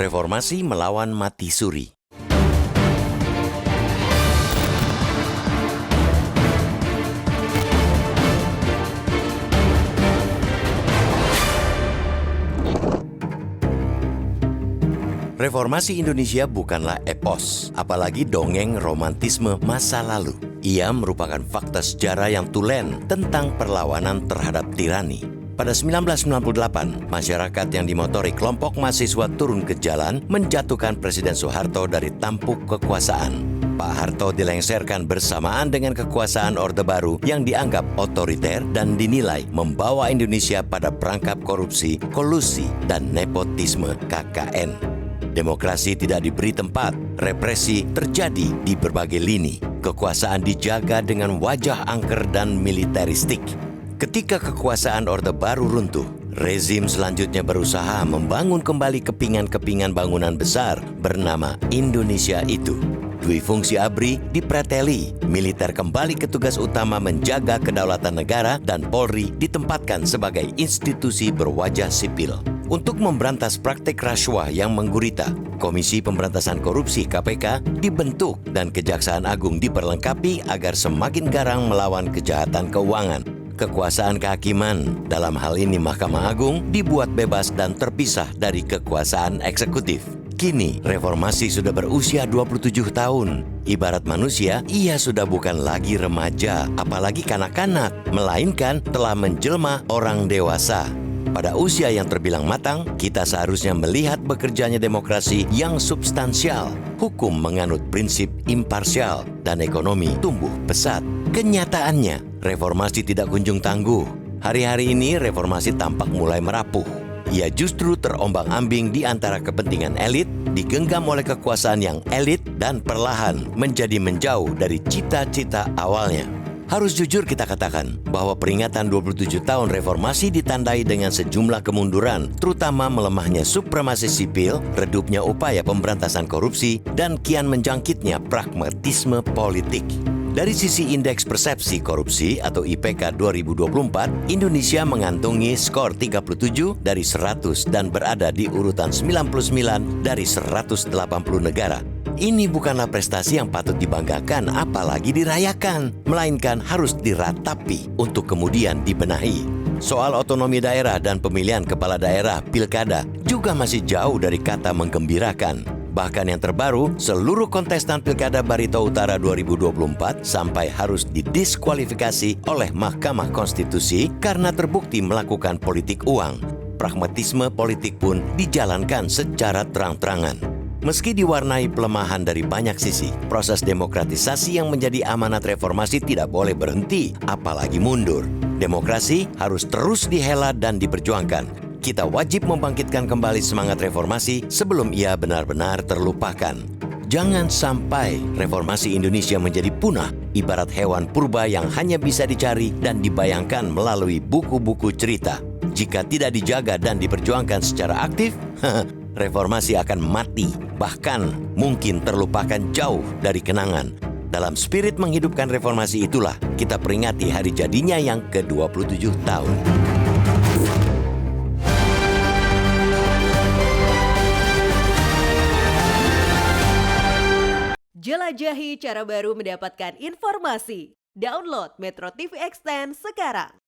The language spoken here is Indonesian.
Reformasi melawan mati suri. Reformasi Indonesia bukanlah epos, apalagi dongeng romantisme masa lalu. Ia merupakan fakta sejarah yang tulen tentang perlawanan terhadap tirani. Pada 1998, masyarakat yang dimotori kelompok mahasiswa turun ke jalan menjatuhkan Presiden Soeharto dari tampuk kekuasaan. Pak Harto dilengserkan bersamaan dengan kekuasaan Orde Baru yang dianggap otoriter dan dinilai membawa Indonesia pada perangkap korupsi, kolusi, dan nepotisme KKN. Demokrasi tidak diberi tempat, represi terjadi di berbagai lini. Kekuasaan dijaga dengan wajah angker dan militeristik. Ketika kekuasaan Orde Baru runtuh, rezim selanjutnya berusaha membangun kembali kepingan-kepingan bangunan besar bernama Indonesia itu. Dui fungsi ABRI dipreteli, militer kembali ke tugas utama menjaga kedaulatan negara dan Polri ditempatkan sebagai institusi berwajah sipil. Untuk memberantas praktek rasuah yang menggurita, Komisi Pemberantasan Korupsi (KPK) dibentuk dan Kejaksaan Agung diperlengkapi agar semakin garang melawan kejahatan keuangan. Kekuasaan kehakiman, dalam hal ini Mahkamah Agung, dibuat bebas dan terpisah dari kekuasaan eksekutif. Kini, reformasi sudah berusia 27 tahun. Ibarat manusia, ia sudah bukan lagi remaja, apalagi kanak-kanak, melainkan telah menjelma orang dewasa. Pada usia yang terbilang matang, kita seharusnya melihat bekerjanya demokrasi yang substansial. Hukum menganut prinsip imparsial dan ekonomi tumbuh pesat. Kenyataannya, reformasi tidak kunjung tangguh. Hari-hari ini reformasi tampak mulai merapuh. Ia justru terombang-ambing di antara kepentingan elit, digenggam oleh kekuasaan yang elit dan perlahan menjadi menjauh dari cita-cita awalnya. Harus jujur kita katakan bahwa peringatan 27 tahun reformasi ditandai dengan sejumlah kemunduran, terutama melemahnya supremasi sipil, redupnya upaya pemberantasan korupsi, dan kian menjangkitnya pragmatisme politik. Dari sisi indeks persepsi korupsi atau IPK 2024, Indonesia mengantongi skor 37 dari 100 dan berada di urutan 99 dari 180 negara. Ini bukanlah prestasi yang patut dibanggakan apalagi dirayakan, melainkan harus diratapi untuk kemudian dibenahi. Soal otonomi daerah dan pemilihan kepala daerah pilkada juga masih jauh dari kata menggembirakan. Bahkan yang terbaru, seluruh kontestan Pilkada Barito Utara 2024 sampai harus didiskualifikasi oleh Mahkamah Konstitusi karena terbukti melakukan politik uang. Pragmatisme politik pun dijalankan secara terang-terangan. Meski diwarnai pelemahan dari banyak sisi, proses demokratisasi yang menjadi amanat reformasi tidak boleh berhenti, apalagi mundur. Demokrasi harus terus dihela dan diperjuangkan. Kita wajib membangkitkan kembali semangat reformasi sebelum ia benar-benar terlupakan. Jangan sampai reformasi Indonesia menjadi punah, ibarat hewan purba yang hanya bisa dicari dan dibayangkan melalui buku-buku cerita. Jika tidak dijaga dan diperjuangkan secara aktif, reformasi akan mati, bahkan mungkin terlupakan jauh dari kenangan. Dalam spirit menghidupkan reformasi itulah kita peringati hari jadinya yang ke-27 tahun. Jelajahi cara baru mendapatkan informasi. Download Metro TV Extend sekarang.